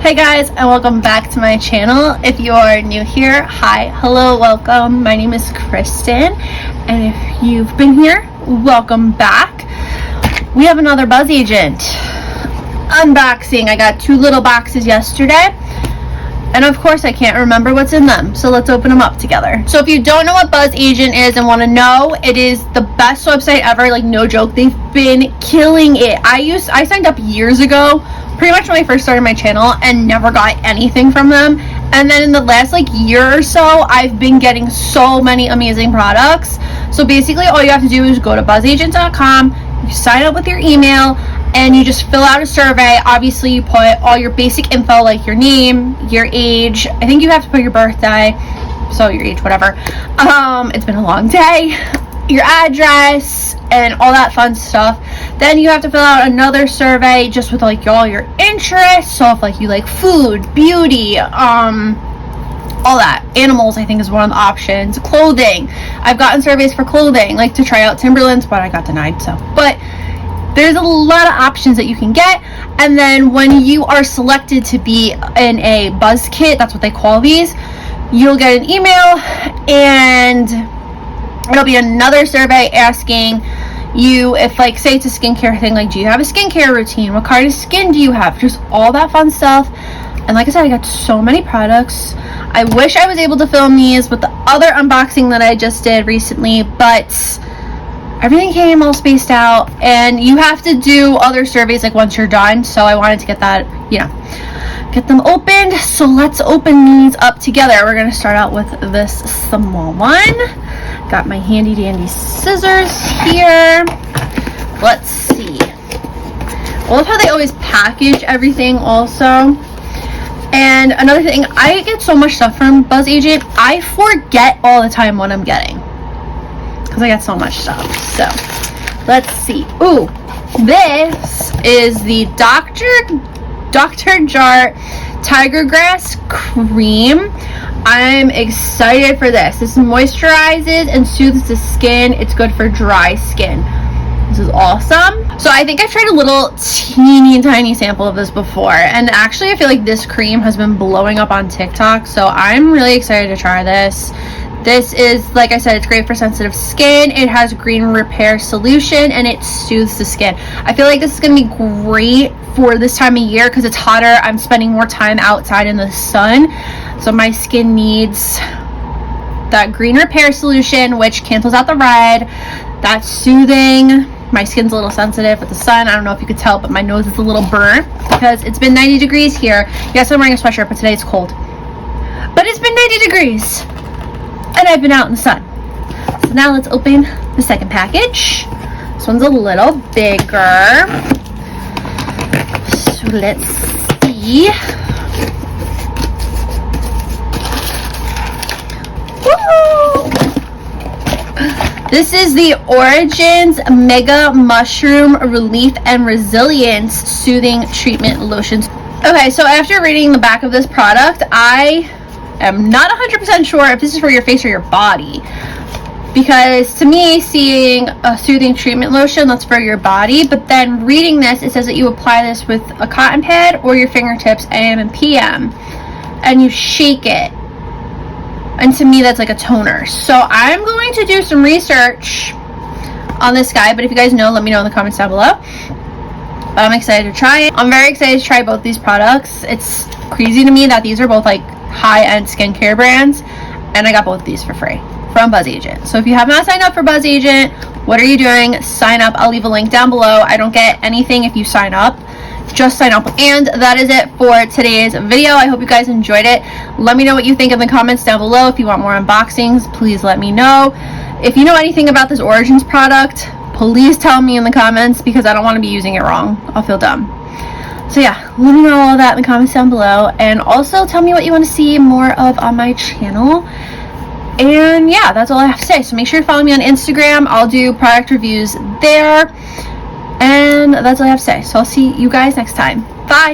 Hey guys, and welcome back to my channel. If you are new here, hi, hello, welcome. My name is Kristen, and if you've been here, welcome back. We have another Bzzagent unboxing. I got two little boxes yesterday, and of course I can't remember what's in them, so let's open them up together. So if you don't know what Bzzagent is and want to know, it is the best website ever, like no joke. They've been killing it. I signed up years ago, pretty much when I first started my channel, and never got anything from them. And then in the last year or so, I've been getting so many amazing products. So basically all you have to do is go to bzzagent.com, you sign up with your email, and you just fill out a survey. Obviously you put all your basic info like your name, your age, I think you have to put your birthday, so your age, whatever. It's been a long day, your address, and all that fun stuff. Then you have to fill out another survey just with all your interests. So if you like food, beauty, all that. Animals, I think, is one of the options. Clothing. I've gotten surveys for clothing, like to try out Timberlands, but I got denied, so. But there's a lot of options that you can get. And then when you are selected to be in a buzz kit, that's what they call these, you'll get an email, and it'll be another survey asking you if, say it's a skincare thing, do you have a skincare routine? What kind of skin do you have? Just all that fun stuff. And like I said, I got so many products. I wish I was able to film these with the other unboxing that I just did recently, but everything came all spaced out, and you have to do other surveys once you're done. So I wanted to get that, get them opened. So let's open these up together. We're going to start out with this small one. Got my handy dandy scissors here. Let's see. I love how they always package everything also. And another thing, I get so much stuff from Bzzagent, I forget all the time what I'm getting, because I got so much stuff. So let's see. Ooh, this is the Dr. Jart Tiger Grass Cream. I'm excited for this. This moisturizes and soothes the skin. It's good for dry skin. This is awesome. So I think I've tried a little teeny tiny sample of this before, and actually I feel like this cream has been blowing up on TikTok, so I'm really excited to try this. This is, like I said, it's great for sensitive skin. It has green repair solution, and it soothes the skin. I feel like this is going to be great for this time of year because it's hotter. I'm spending more time outside in the sun, so my skin needs that green repair solution, which cancels out the red. That's soothing. My skin's a little sensitive with the sun. I don't know if you could tell, but my nose is a little burnt because it's been 90 degrees here. Yes, I'm wearing a sweatshirt, but today it's cold. But it's been 90 degrees. And I've been out in the sun. So now let's open the second package. This one's a little bigger. So let's see. Woo! This is the Origins Mega Mushroom Relief and Resilience Soothing Treatment Lotions. Okay, so after reading the back of this product, I am not 100% sure if this is for your face or your body, because to me, seeing a soothing treatment lotion, that's for your body, but then reading this, it says that you apply this with a cotton pad or your fingertips AM and PM, and you shake it, and to me that's like a toner. So I'm going to do some research on this guy, but if you guys know, let me know in the comments down below. But I'm excited to try it. I'm very excited to try both these products. It's crazy to me that these are both high-end skincare brands, and I got both of these for free from Bzzagent. So if you have not signed up for Bzzagent, what are you doing? Sign up. I'll leave a link down below. I don't get anything if you sign up. Just sign up. And that is it for today's video. I hope you guys enjoyed it. Let me know what you think in the comments down below. If you want more unboxings, please let me know. If you know anything about this Origins product, please tell me in the comments, because I don't want to be using it wrong. I'll feel dumb. So yeah, let me know all that in the comments down below, and also tell me what you want to see more of on my channel. And yeah, that's all I have to say. So make sure you follow me on Instagram. I'll do product reviews there, and that's all I have to say. So I'll see you guys next time. Bye.